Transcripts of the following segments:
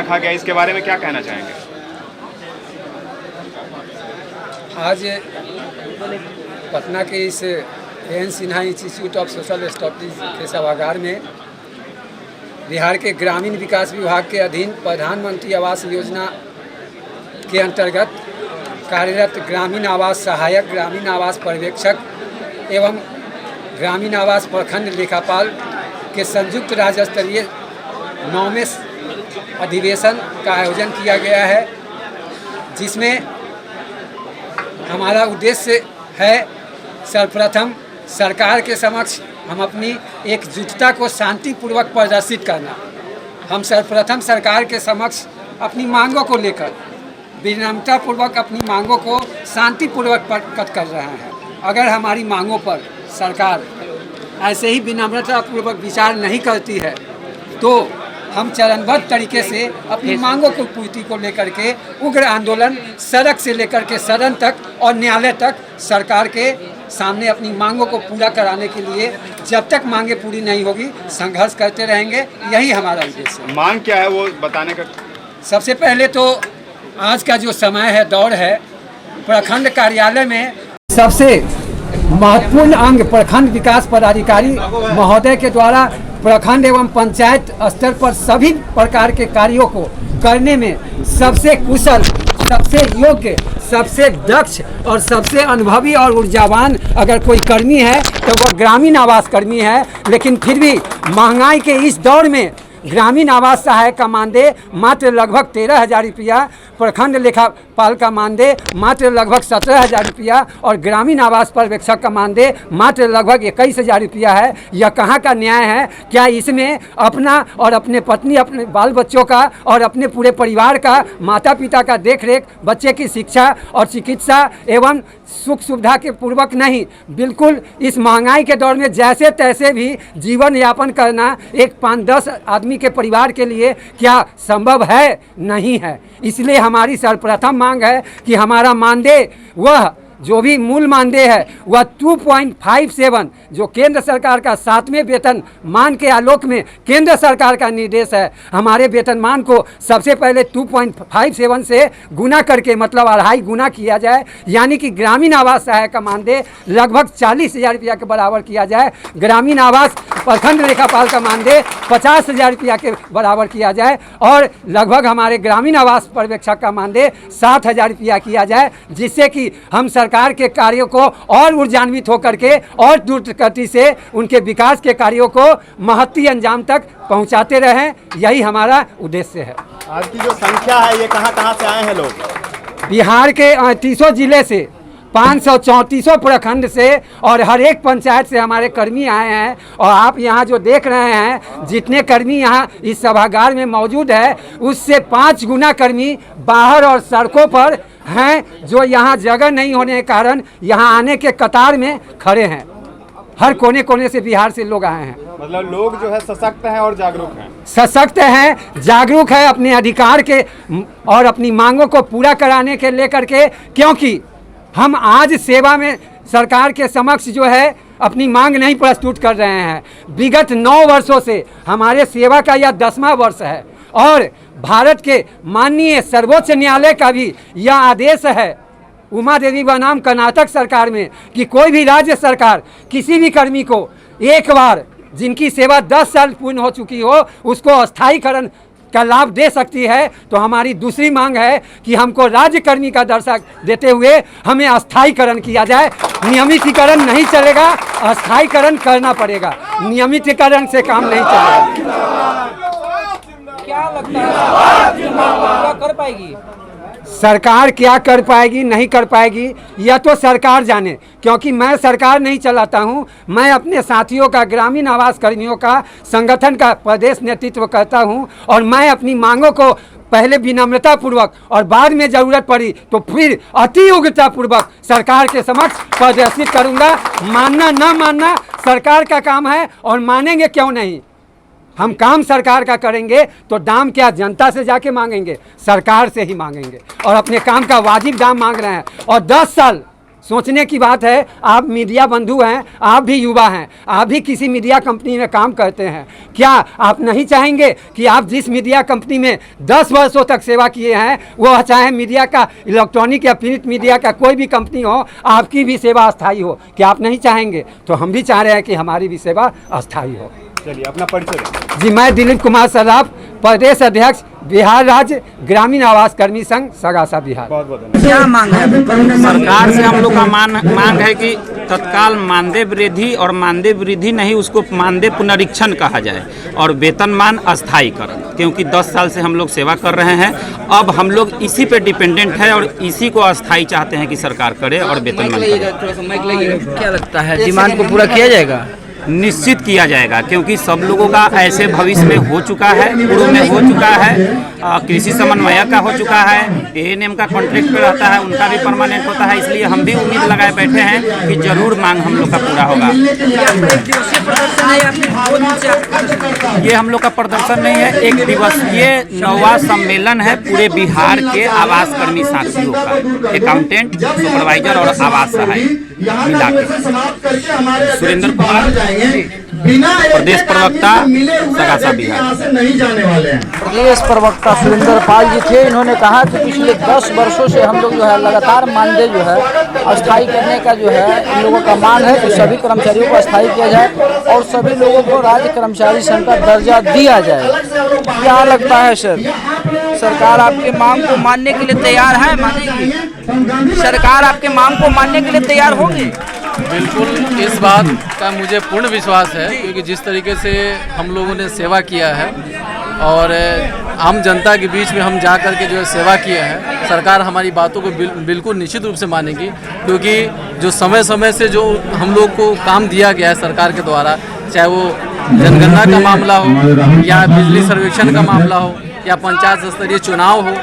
रखा गया, इसके बारे में क्या कहना चाहेंगे? आज पटना के इस N Sinha institute of social studies के सभागार में बिहार के ग्रामीण विकास विभाग के अधीन प्रधानमंत्री आवास योजना के अंतर्गत कार्यरत ग्रामीण आवास सहायक, ग्रामीण आवास पर्यवेक्षक एवं ग्रामीण आवास प्रखंड लेखापाल के संयुक्त राज्य स्तरीय 9वें अधिवेशन का आयोजन किया गया है, जिसमें हमारा उद्देश्य है सर्वप्रथम सरकार के समक्ष हम अपनी एकजुटता को शांतिपूर्वक प्रदर्शित करना। हम सर्वप्रथम सरकार के समक्ष अपनी मांगों को लेकर विनम्रतापूर्वक अपनी मांगों को शांतिपूर्वक प्रकट कर रहे हैं। अगर हमारी मांगों पर सरकार ऐसे ही विनम्रतापूर्वक विचार नहीं करती है तो हम चरणबद्ध तरीके से अपनी मांगों को पूर्ति को लेकर के उग्र आंदोलन सड़क से लेकर के सदन तक और न्यायालय तक सरकार के सामने अपनी मांगों को पूरा कराने के लिए जब तक मांगे पूरी नहीं होगी संघर्ष करते रहेंगे। यही हमारा उद्देश्य है। मांग क्या है वो बताने का? सबसे पहले तो आज का जो समय है, दौर है, प्रखंड कार्यालय में सबसे महत्वपूर्ण अंग प्रखंड विकास पदाधिकारी महोदय के द्वारा प्रखंड एवं पंचायत स्तर पर सभी प्रकार के कार्यों को करने में सबसे कुशल, सबसे योग्य, सबसे दक्ष और सबसे अनुभवी और ऊर्जावान अगर कोई कर्मी है तो वह ग्रामीण आवास कर्मी है। लेकिन फिर भी महंगाई के इस दौर में ग्रामीण आवास सहायक का मानदेय मात्र लगभग 13,000 रुपया, प्रखंड लेखापाल का मानदेय मात्र लगभग 17,000 रुपया और ग्रामीण आवास पर्यवेक्षक का मानदेय मात्र लगभग 21,000 रुपया है। यह कहाँ का न्याय है? क्या इसमें अपना और अपने पत्नी, अपने बाल बच्चों का और अपने पूरे परिवार का, माता पिता का देखरेख, बच्चे की शिक्षा और चिकित्सा एवं सुख सुविधा के पूर्वक नहीं, बिल्कुल इस महंगाई के दौर में जैसे तैसे भी जीवन यापन करना एक 5-10 आदमी के परिवार के लिए क्या संभव है? नहीं है। इसलिए हमारी सर्वप्रथम मांग है कि हमारा मानदेय, वह जो भी मूल मानदेय है वह 2.57 जो केंद्र सरकार का 7वें वेतन मान के आलोक में केंद्र सरकार का निर्देश है, हमारे वेतनमान को सबसे पहले 2.57 से गुना करके मतलब 2.5 गुना किया जाए, यानी कि ग्रामीण आवास सहायक का मानदेय लगभग 40,000 रुपया के बराबर किया जाए, ग्रामीण आवास प्रखंड लेखापाल का मानदेय 50,000 रुपया के बराबर किया जाए और लगभग हमारे ग्रामीण आवास पर्यवेक्षक का मानदेय 60,000 रुपया किया जाए, जिससे कि हम सरकार के कार्यों को और ऊर्जान्वित होकर के और द्रुतगति से उनके विकास के कार्यों को महत्ती अंजाम तक पहुंचाते रहें। यही हमारा उद्देश्य है। आज की जो संख्या है ये कहाँ से आए हैं लोग? बिहार के 38 जिले से, 534 प्रखंड से और हर एक पंचायत से हमारे कर्मी आए हैं। और आप यहाँ जो देख रहे हैं, जितने कर्मी यहाँ इस सभागार में मौजूद है उससे 5 गुना कर्मी बाहर और सड़कों पर हैं, जो यहाँ जगह नहीं होने के कारण यहाँ आने के कतार में खड़े हैं। हर कोने कोने से बिहार से लोग आए हैं। मतलब लोग जो है सशक्त हैं और जागरूक हैं। सशक्त हैं, जागरूक है अपने अधिकार के और अपनी मांगों को पूरा कराने के लेकर के, क्योंकि हम आज सेवा में सरकार के समक्ष जो है अपनी मांग नहीं प्रस्तुत कर रहे हैं। विगत 9 वर्षों से हमारे सेवा का यह 10वां वर्ष है और भारत के माननीय सर्वोच्च न्यायालय का भी यह आदेश है उमा देवी बनाम कर्नाटक सरकार में कि कोई भी राज्य सरकार किसी भी कर्मी को एक बार जिनकी सेवा 10 साल पूर्ण हो चुकी हो उसको अस्थायीकरण का लाभ दे सकती है। तो हमारी दूसरी मांग है कि हमको राज्य कर्मी का दर्जा देते हुए हमें अस्थायीकरण किया जाए। नियमितीकरण नहीं चलेगा, अस्थायीकरण करना पड़ेगा, नियमितीकरण से काम नहीं चलेगा। क्या लगता है क्या कर पाएगी सरकार? क्या कर पाएगी, नहीं कर पाएगी, यह तो सरकार जाने, क्योंकि मैं सरकार नहीं चलाता हूं। मैं अपने साथियों का, ग्रामीण आवास कर्मियों का संगठन का प्रदेश नेतृत्व करता हूं और मैं अपनी मांगों को पहले विनम्रतापूर्वक और बाद में ज़रूरत पड़ी तो फिर अति उग्रतापूर्वक सरकार के समक्ष प्रदर्शित करूंगा। मानना ना मानना सरकार का काम है और मानेंगे क्यों नहीं। हम काम सरकार का करेंगे तो दाम क्या जनता से जाके मांगेंगे? सरकार से ही मांगेंगे और अपने काम का वाजिब दाम मांग रहे हैं। और 10 साल सोचने की बात है। आप मीडिया बंधु हैं, आप भी युवा हैं, आप भी किसी मीडिया कंपनी में काम करते हैं। क्या आप नहीं चाहेंगे कि आप जिस मीडिया कंपनी में 10 वर्षों तक सेवा किए हैं, वो चाहे मीडिया का इलेक्ट्रॉनिक या प्रिंट मीडिया का कोई भी कंपनी हो, आपकी भी सेवा अस्थायी हो? क्या आप नहीं चाहेंगे? तो हम भी चाह रहे हैं कि हमारी भी सेवा अस्थायी हो। चलिए अपना परिचय दें। जी, मैं दिलीप कुमार सराफ, प्रदेश अध्यक्ष, बिहार राज्य ग्रामीण आवास कर्मी संघ, सगासा, बिहार। बहुत बहुत धन्यवाद। क्या मांग है? सरकार से हम लोग का मांग है कि तत्काल मानदेय वृद्धि, और मानदेय वृद्धि नहीं, उसको मानदेय पुनरीक्षण कहा जाए, और वेतनमान अस्थायीकरण, क्योंकि 10 साल से हम लोग सेवा कर रहे हैं। अब हम लोग इसी पे डिपेंडेंट है और इसी को अस्थायी चाहते हैं कि सरकार करे और वेतनमान करे। क्या लगता है डिमांड को पूरा किया जाएगा? निश्चित किया जाएगा, क्योंकि सब लोगों का ऐसे भविष्य में हो चुका है, पूर्व में हो चुका है, कृषि समन्वयक का हो चुका है, एएनएम का कॉन्ट्रैक्ट पे रहता है, उनका भी परमानेंट होता है। इसलिए हम भी उम्मीद लगाए बैठे हैं कि जरूर मांग हम लोग का पूरा होगा। ये हम लोग का प्रदर्शन नहीं है, एक दिवसीय 9वां सम्मेलन है पूरे बिहार के आवास कर्मी साथियों का, अकाउंटेंट, सुपरवाइजर और आवास सहायक मिला के। सुरेंद्र कुमार, प्रदेश प्रवक्ता, सगासा, बिहार। प्रदेश प्रवक्ता सुरेंद्र पाल जी थे। इन्होंने कहा कि पिछले 10 वर्षों से हम लोग जो है लगातार मानदेय जो है अस्थायी करने का जो है इन लोगों का मांग है कि सभी कर्मचारियों को अस्थायी किया जाए और सभी लोगों को राज्य कर्मचारी संघ का दर्जा दिया जाए। क्या लगता है सर, सरकार आपके मांग को मानने के लिए तैयार है? मानेगी सरकार आपके मांग को मानने के लिए तैयार होगी? बिल्कुल, इस बात का मुझे पूर्ण विश्वास है, क्योंकि जिस तरीके से हम लोगों ने सेवा किया है और आम जनता के बीच में हम जा कर के जो है सेवा किए हैं, सरकार हमारी बातों को बिल्कुल निश्चित रूप से मानेगी। क्योंकि जो समय समय से जो हम लोग को काम दिया गया है सरकार के द्वारा, चाहे वो जनगणना का मामला हो या बिजली सर्वेक्षण का मामला हो या पंचायत स्तरीय चुनाव हो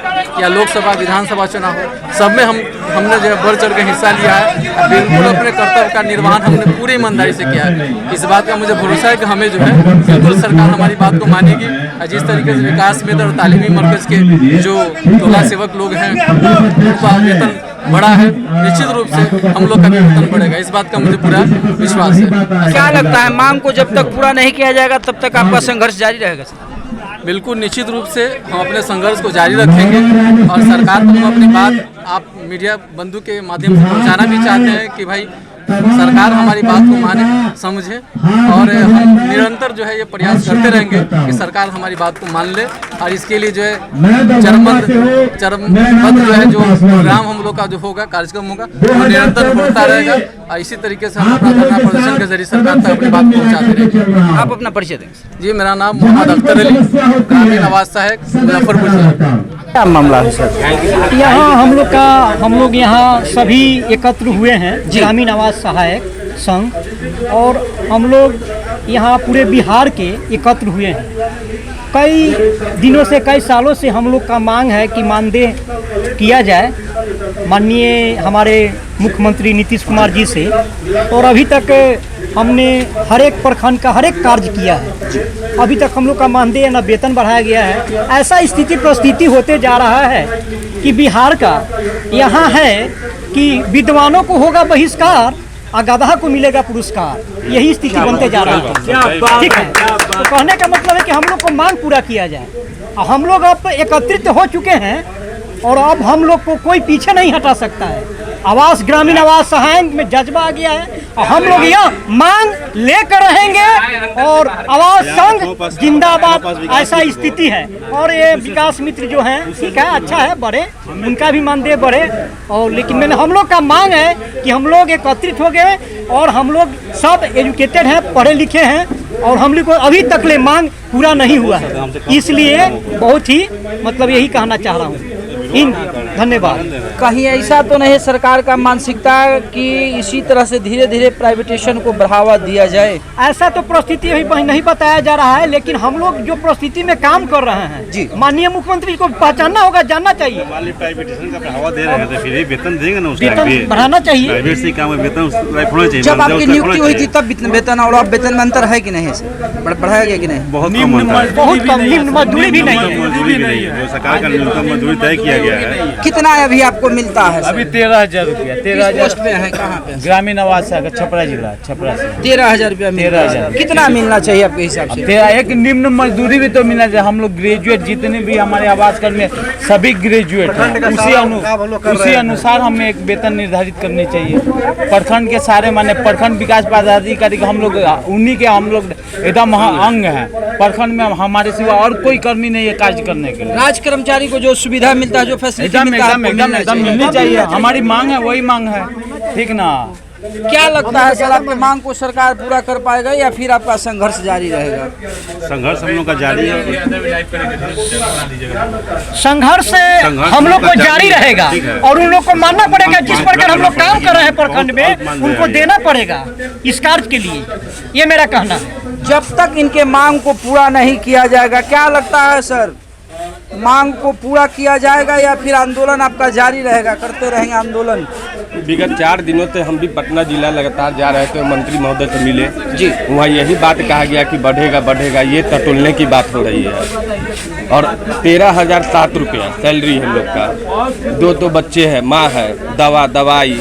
या लोकसभा विधानसभा चुनाव हो, सब में हमने जो है बढ़ चढ़ के हिस्सा लिया है। बिल्कुल अपने कर्तव्य का निर्वहन हमने पूरी ईमानदारी से किया है। इस बात का मुझे भरोसा है कि हमें जो है बिल्कुल सरकार हमारी बात को मानेगी। जिस तरीके से विकास मित्र और तालीमी मरकज़ के जो टोला सेवक लोग हैं उनका वेतन बढ़ा है, निश्चित रूप से हम लोग का भी वेतन बढ़ेगा। इस बात का मुझे पूरा विश्वास है। क्या लगता है मांग को जब तक पूरा नहीं किया जाएगा तब तक आपका संघर्ष जारी रहेगा? बिल्कुल, निश्चित रूप से हम अपने संघर्ष को जारी रखेंगे और सरकार को हम अपनी बात आप मीडिया बंधु के माध्यम से पहुंचाना भी चाहते हैं कि भाई सरकार हमारी बात को माने, समझे, और हम निरंतर जो है ये प्रयास करते रहेंगे कि सरकार हमारी बात को मान ले। और इसके लिए जो है चरणबद्ध जो है जो प्रोग्राम हम लोग का जो होगा, कार्यक्रम होगा, वो निरंतर बढ़ता रहेगा और इसी तरीके से हम अपना धरना प्रदर्शन के जरिए सरकार तक अपनी बात पहुँचाते रहेंगे। आप अपना परिचय दें। जी, मेरा नाम मोहम्मद अख्तर अली, ग्रामीण आवास सहायक, मुजफ्फरपुर जिला। क्या मामला है सर? यहाँ हम लोग यहाँ सभी एकत्र हुए हैं, ग्रामीण आवास सहायक संघ, और हम लोग यहाँ पूरे बिहार के एकत्र हुए हैं। कई दिनों से, कई सालों से हम लोग का मांग है कि मानदेय किया जाए माननीय हमारे मुख्यमंत्री नीतीश कुमार जी से, और अभी तक हमने हर एक प्रखंड का हर एक कार्य किया है। अभी तक हम लोग का मानदेय न वेतन बढ़ाया गया है। ऐसा स्थिति परिस्थिति होते जा रहा है कि बिहार का यहाँ है कि विद्वानों को होगा बहिष्कार और गधा को मिलेगा पुरस्कार। यही स्थिति बनते जा रहा है। ठीक है, तो कहने का मतलब है कि हम लोग को मांग पूरा किया जाए। हम लोग अब एकत्रित हो चुके हैं और अब हम लोग को कोई पीछे नहीं हटा सकता है। आवास ग्रामीण आवास सहायक में जज्बा आ गया है और हम लोग यह मांग लेकर रहेंगे और आवास संघ जिंदाबाद, ऐसा स्थिति है। और ये विकास मित्र जो हैं, ठीक है, अच्छा है, बढ़े, उनका भी मानदेय बढ़े। और लेकिन हम लोग का मांग है कि हम लोग एकत्रित हो गए और हम लोग सब एजुकेटेड हैं, पढ़े लिखे हैं, और हम लोग को अभी तक ले मांग पूरा नहीं हुआ है। इसलिए बहुत ही मतलब यही कहना चाह रहा हूँ। धन्यवाद। कहीं ऐसा तो नहीं सरकार का मानसिकता कि इसी तरह से धीरे धीरे प्राइवेटेशन को बढ़ावा दिया जाए? ऐसा तो परिस्थिति अभी नहीं बताया जा रहा है, लेकिन हम लोग जो परिस्थिति में काम कर रहे हैं जी, माननीय मुख्यमंत्री को पहचानना होगा, जानना चाहिए। प्राइवेटेशन का बढ़ावा दे रहे हैं तो फिर वेतन देंगे ना, उसका वेतन बढ़ाना चाहिए। प्राइवेट से काम वेतन होना चाहिए। जब आपकी नियुक्ति हुई थी तब वेतन और अब वेतन में अंतर है कि नहीं? बढ़ाया गया कि नहीं? बहुत कम, निम्न मजदूरी भी नहीं है। मजदूरी भी नहीं है, जो सरकार का न्यूनतम मजदूरी तय किया गया है। कितना है अभी आपका आपको मिलता है? अभी 13,000 रुपया। 13,000 पोस्ट पे है, कहाँ पे? ग्रामीण आवास है छपरा जिला, छपरा से 13,000 रुपया मिलता है। 13,000। कितना मिलना चाहिए आपके हिसाब से? तेरा एक निम्न मजदूरी भी तो मिलना चाहिए। हम लोग ग्रेजुएट जितने भी हमारे आवास कर्मी सभी ग्रेजुएट हैं, उसी अनुसार हमें एक वेतन निर्धारित करनी चाहिए। प्रखंड के सारे माने प्रखंड विकास पदाधिकारी हम लोग उन्हीं के हम लोग एकदम अंग हैं। प्रखंड में हमारे सिवा और कोई कर्मी नहीं है कार्य करने के लिए। राज कर्मचारी को जो सुविधा मिलता है, जो फैसिलिटी मिलता है, एकदम मिलनी चाहिए। हमारी मांग है, वही मांग है, ठीक ना? क्या लगता है सर, आपकी मांग को सरकार पूरा कर पाएगा या फिर आपका संघर्ष जारी रहेगा? संघर्ष हम लोग का जारी है। संघर्ष हम लोग को जारी रहेगा और उन लोग को मानना पड़ेगा। जिस प्रकार हम लोग काम कर रहे हैं प्रखंड में, उनको देना पड़ेगा इस कार्य के लिए, ये मेरा कहना है। जब तक इनके मांग को पूरा नहीं किया जाएगा, क्या लगता है सर, मांग को पूरा किया जाएगा या फिर आंदोलन आपका जारी रहेगा, करते रहेंगे आंदोलन? विगत 4 दिनों से हम भी पटना जिला लगातार जा रहे थे, मंत्री महोदय से मिले जी। वहाँ यही बात कहा गया कि बढ़ेगा बढ़ेगा, ये टटोलने की बात हो रही है। और 13,007 रुपया सैलरी हम लोग का, 2 बच्चे हैं, माँ है, दवाई,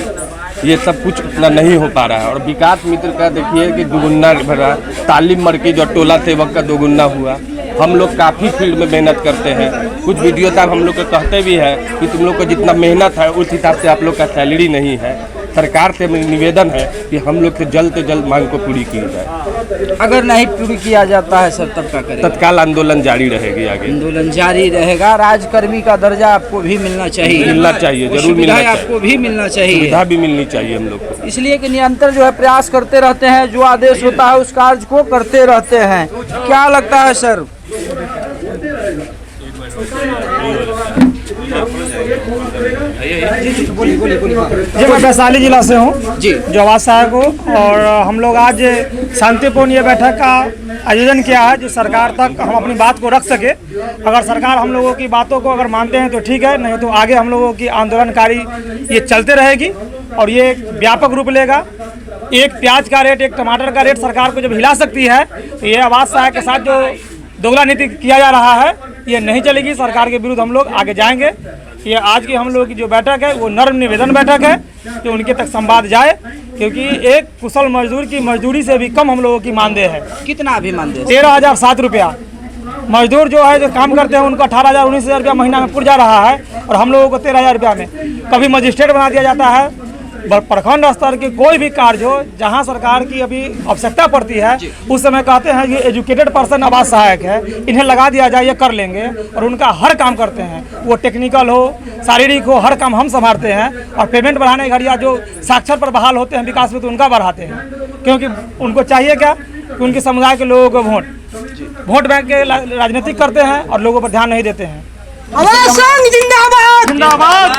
ये सब कुछ उतना नहीं हो पा रहा है। और विकास मित्र का देखिए कि दुगुना भरा, तालीम मरकज और टोला सेवक का दोगुना हुआ। हम लोग काफ़ी फील्ड में मेहनत करते हैं। कुछ वीडियो साहब हम लोग को कहते भी हैं कि तुम लोग को जितना मेहनत है उस हिसाब से आप लोग का सैलरी नहीं है। सरकार से निवेदन है कि हम लोग से जल्द मांग को पूरी की जाए। अगर नहीं पूरी किया जाता है सर, तब क्या करेंगे? तत्काल आंदोलन जारी रहेगी, आगे आंदोलन जारी रहेगा। राजकर्मी का दर्जा आपको भी मिलना चाहिए, मिलना चाहिए, जरूर मिलना चाहिए, आपको भी मिलना चाहिए, सुविधा भी मिलनी चाहिए हम लोग को। इसलिए कि निरंतर जो है प्रयास करते रहते हैं, जो आदेश होता है उस कार्य को करते रहते हैं। क्या लगता है सर? जी, मैं वैशाली जिला से हूँ जी, जो आवास सहायक हूँ। और हम लोग आज शांतिपूर्ण ये बैठक का आयोजन किया है जो सरकार तक हम अपनी बात को रख सके। अगर सरकार हम लोगों की बातों को अगर मानते हैं तो ठीक है, नहीं तो आगे हम लोगों की आंदोलनकारी ये चलते रहेगी और ये व्यापक रूप लेगा। एक प्याज का रेट, एक टमाटर का रेट सरकार को जब हिला सकती है तो ये आवास सहायक के साथ जो दोगला नीति किया जा रहा है ये नहीं चलेगी। सरकार के विरुद्ध हम लोग आगे जाएंगे। ये आज की हम लोगों की जो बैठक है वो नर्म निवेदन बैठक है कि उनके तक संवाद जाए, क्योंकि एक कुशल मजदूर की मजदूरी से भी कम हम लोगों की मानदेय है। कितना अभी मानदेय? 13,007 रुपया। मजदूर जो है जो काम करते हैं उनको 18,000 19,000 रुपया महीना में पुर जा रहा है और हम लोगों को 13,000 रुपया में। कभी मजिस्ट्रेट बना दिया जाता है। प्रखंड स्तर के कोई भी कार्य हो जहां सरकार की अभी आवश्यकता पड़ती है उस समय कहते हैं कि एजुकेटेड पर्सन आवास सहायक है, इन्हें लगा दिया जाए, ये कर लेंगे। और उनका हर काम करते हैं, वो टेक्निकल हो, शारीरिक हो, हर काम हम संभालते हैं। और पेमेंट बढ़ाने घड़िया जो साक्षर पर बहाल होते हैं विकास में तो उनका बढ़ाते हैं, क्योंकि उनको चाहिए क्या कि उनके समुदाय के लोगों को वोट बैंक के राजनीतिक करते हैं और लोगों पर ध्यान नहीं देते हैं। आवास संघ जिंदाबाद, जिंदाबाद,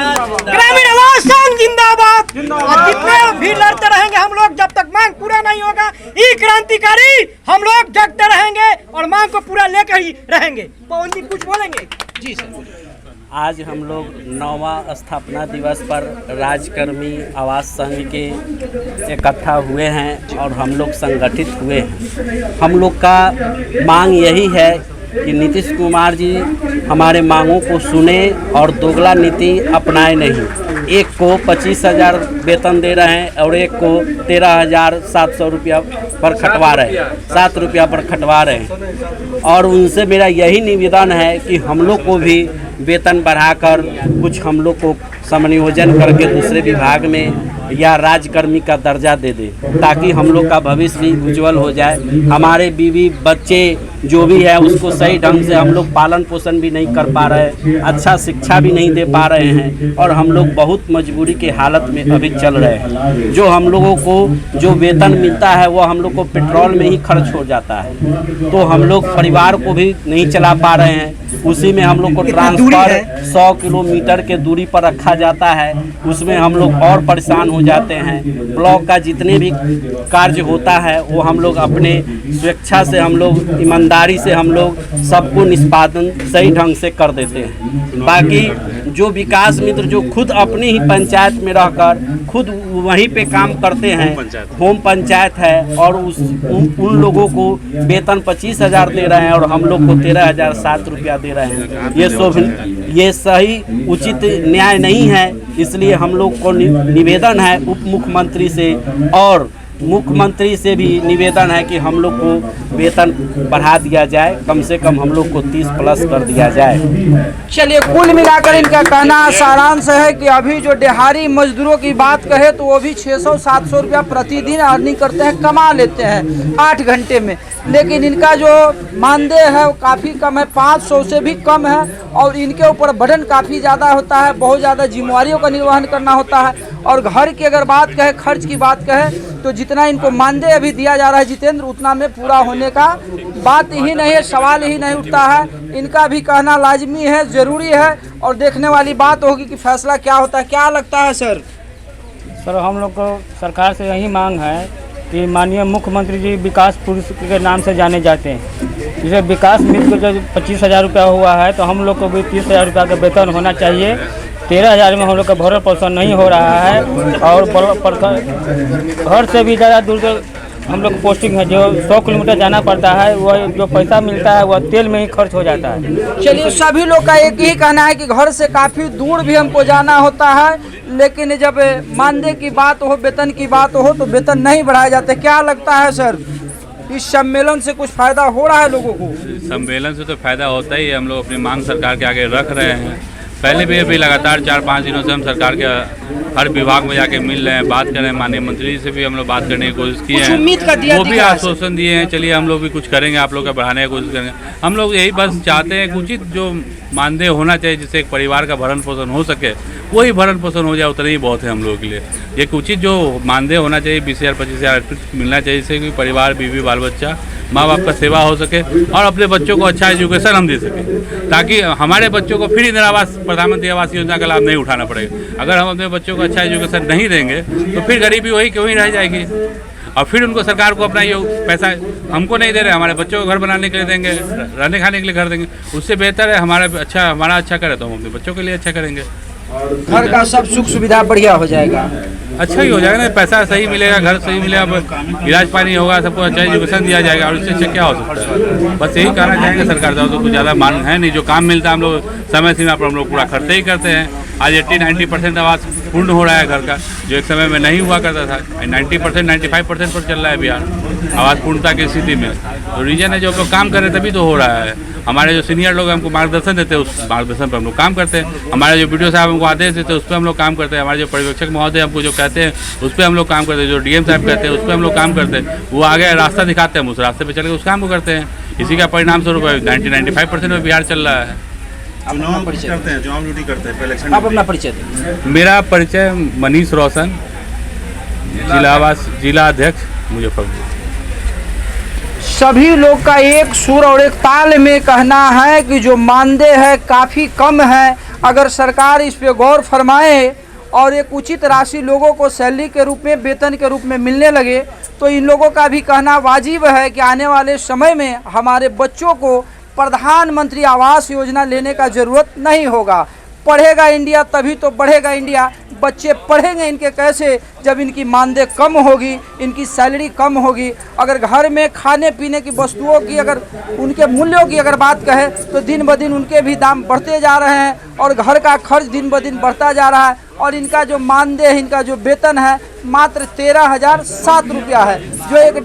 ग्रामीण आवास संघ जिंदाबाद। जितने भी लड़ते रहेंगे हम लोग, जब तक मांग पूरा नहीं होगा ई क्रांतिकारी हम लोग जगते रहेंगे और मांग को पूरा लेकर ही रहेंगे। पवन जी कुछ बोलेंगे? जी सर। आज हम लोग 9वां स्थापना दिवस पर राजकर्मी आवास संघ के इकट्ठा हुए हैं और हम लोग संगठित हुए हैं। हम लोग का मांग यही है कि नीतीश कुमार जी हमारे मांगों को सुने और दोगला नीति अपनाए नहीं। एक को 25,000 वेतन दे रहे हैं और एक को 13,700 रुपया पर खटवा रहे हैं, 7 रुपया पर खटवा रहे हैं। और उनसे मेरा यही निवेदन है कि हम लोग को भी वेतन बढ़ाकर कुछ हम लोग को समायोजन करके दूसरे विभाग में या राजकर्मी का दर्जा दे दे, ताकि हम लोग का भविष्य भी उज्जवल हो जाए। हमारे बीवी बच्चे जो भी है उसको सही ढंग से हम लोग पालन पोषण भी नहीं कर पा रहे, अच्छा शिक्षा भी नहीं दे पा रहे हैं और हम लोग बहुत मजबूरी के हालत में अभी चल रहे हैं। जो हम लोगों को जो वेतन मिलता है वो हम लोग को पेट्रोल में ही खर्च हो जाता है, तो हम लोग परिवार को भी नहीं चला पा रहे हैं। उसी में हम लोग को ट्रांसफर 100 किलोमीटर के दूरी पर रखा जाता है, उसमें हम लोग और परेशान हो जाते हैं। ब्लॉक का जितने भी कार्य होता है वो हम लोग अपने स्वेच्छा से हम लोग ईमानदार ईमानदारी से हम लोग सबको निष्पादन सही ढंग से कर देते हैं। बाकी जो विकास मित्र जो खुद अपनी ही पंचायत में रहकर खुद वहीं पे काम करते हैं, होम पंचायत है, और उन लोगों को वेतन 25,000 दे रहे हैं और हम लोग को 13,007 रुपया दे रहे हैं। ये सही उचित न्याय नहीं है। इसलिए हम लोग को निवेदन है उप मुख्यमंत्री से और मुख्यमंत्री से भी निवेदन है कि हम लोग को वेतन बढ़ा दिया जाए, कम से कम हम लोग को 30+ कर दिया जाए। चलिए, कुल मिलाकर इनका कहना सारांश है कि अभी जो दिहाड़ी मजदूरों की बात कहे तो वो भी 600-700 रुपया प्रतिदिन अर्निंग करते हैं, कमा लेते हैं 8 घंटे में। लेकिन इनका जो मानदेय है वो काफ़ी कम है, 500 से भी कम है, और इनके ऊपर बर्डन काफ़ी ज़्यादा होता है, बहुत ज़्यादा जिम्मेवारियों का निर्वहन करना होता है। और घर की अगर बात कहे, खर्च की बात कहे, तो जितना इनको मानदेय अभी दिया जा रहा है जितेंद्र, उतना में पूरा होने का बात ही नहीं है, सवाल ही नहीं उठता है। इनका भी कहना लाजमी है, ज़रूरी है, और देखने वाली बात होगी कि फैसला क्या होता है। क्या लगता है सर? सर, हम लोग को सरकार से यही मांग है कि माननीय मुख्यमंत्री जी विकास पुरुष के नाम से जाने जाते हैं। जैसे विकास मित्र को जो 25,000 रुपया हुआ है, तो हम लोग को भी 30,000 रुपया का वेतन होना चाहिए। 13,000 में हम लोग का भरण पोषण नहीं हो रहा है, और घर से भी ज़्यादा दूर हम लोग पोस्टिंग है, जो 100 किलोमीटर जाना पड़ता है, वह जो पैसा मिलता है वह तेल में ही खर्च हो जाता है। चलिए, सभी लोग का एक ही कहना है कि घर से काफ़ी दूर भी हमको जाना होता है, लेकिन जब मानदेय की बात हो, वेतन की बात हो, तो वेतन नहीं बढ़ाए जाते। क्या लगता है सर, इस सम्मेलन से कुछ फायदा हो रहा है लोगों को? सम्मेलन से तो फायदा होता ही है। हम लोग अपनी मांग सरकार के आगे रख रहे हैं। पहले भी अभी लगातार 4-5 दिनों से हम सरकार के हर विभाग में जाके मिल रहे हैं, बात कर रहे हैं। माननीय मंत्री से भी हम लोग बात करने की कोशिश की है, वो भी आश्वासन दिए हैं, चलिए हम लोग भी कुछ करेंगे, आप लोग का बढ़ाने की कोशिश करेंगे। हम लोग यही बस चाहते हैं उचित जो मानदेय होना चाहिए, जिससे एक परिवार का भरण पोषण हो सके, वही भरण पोषण हो जाए, उतना ही बहुत है हम लोगों के लिए। एक उचित जो मानदेय होना चाहिए 20,000 25,000 मिलना चाहिए, जिससे कि परिवार, बीवी, बाल बच्चा, माँ बाप का सेवा हो सके और अपने बच्चों को अच्छा एजुकेशन हम दे सकें, ताकि हमारे बच्चों को फिर इंदिरा आवास, प्रधानमंत्री आवास योजना का लाभ नहीं उठाना पड़ेगा। अगर हम अपने बच्चों को अच्छा एजुकेशन नहीं देंगे तो फिर गरीबी वही क्यों ही रह जाएगी, और फिर उनको सरकार को अपना ये पैसा हमको नहीं दे रहे, हमारे बच्चों को घर बनाने के लिए देंगे, रहने खाने के लिए घर देंगे। उससे बेहतर है हमारा अच्छा करे तो हम अपने बच्चों के लिए अच्छा करेंगे, घर का सब सुख सुविधा बढ़िया हो जाएगा, अच्छा ही हो जाएगा ना, पैसा सही मिलेगा, घर सही मिलेगा, इलाज पानी होगा, सबको अच्छा एजुकेशन दिया जाएगा, और इससे अच्छा क्या हो सकता है। बस यही कहना चाहेंगे सरकार से, तो कुछ ज़्यादा मांग है नहीं। जो काम मिलता है हम लोग समय सीमा पर हम लोग पूरा करते ही करते हैं। आज 80-90% आवास पूर्ण हो रहा है घर का, जो एक समय में नहीं हुआ करता था। 90% 95% पर चल रहा है बिहार आवास पूर्णता की स्थिति में। तो रीजन है जो लोग काम कर रहे तभी तो हो रहा है। हमारे जो सीनियर लोग हमको मार्गदर्शन देते हैं, उस मार्गदर्शन पर हम लोग काम करते हैं। हमारे जो वीडियो साहब हमको आदेश देते हैं, उस पर हम लोग काम करते हैं। हमारे जो पर्यवेक्षक महोदय हमको जो कहते हैं, उस पर हम लोग काम करते हैं। जो डीएम साहब कहते हैं, उस पर हम लोग काम करते हैं। वो आगे रास्ता दिखाते हैं, हम उस रास्ते पर चल के उस काम को करते हैं। इसी का परिणाम स्वरूप 90-95% में बिहार चल रहा है। चुनाव करते हैं, चुनाव ड्यूटी करते हैं। पहले आप अपना परिचय दें। मेरा परिचय मनीष रोशन, जिला अध्यक्ष मुजफ्फरपुर। सभी लोग का एक सुर और एक ताल में कहना है कि जो मानदेय है काफ़ी कम है। अगर सरकार इस पे गौर फरमाए और एक उचित राशि लोगों को सैलरी के रूप में, वेतन के रूप में मिलने लगे, तो इन लोगों का भी कहना वाजिब है कि आने वाले समय में हमारे बच्चों को प्रधानमंत्री आवास योजना लेने का ज़रूरत नहीं होगा। पढ़ेगा इंडिया तभी तो बढ़ेगा इंडिया। बच्चे पढ़ेंगे इनके कैसे जब इनकी मानदेय कम होगी, इनकी सैलरी कम होगी। अगर घर में खाने पीने की वस्तुओं की, अगर उनके मूल्यों की अगर बात कहें, तो दिन ब दिन उनके भी दाम बढ़ते जा रहे हैं और घर का खर्च दिन ब दिन बढ़ता जा रहा है। और इनका जो मानदेय, इनका जो वेतन है मात्र 13,007 रुपया है, जो एक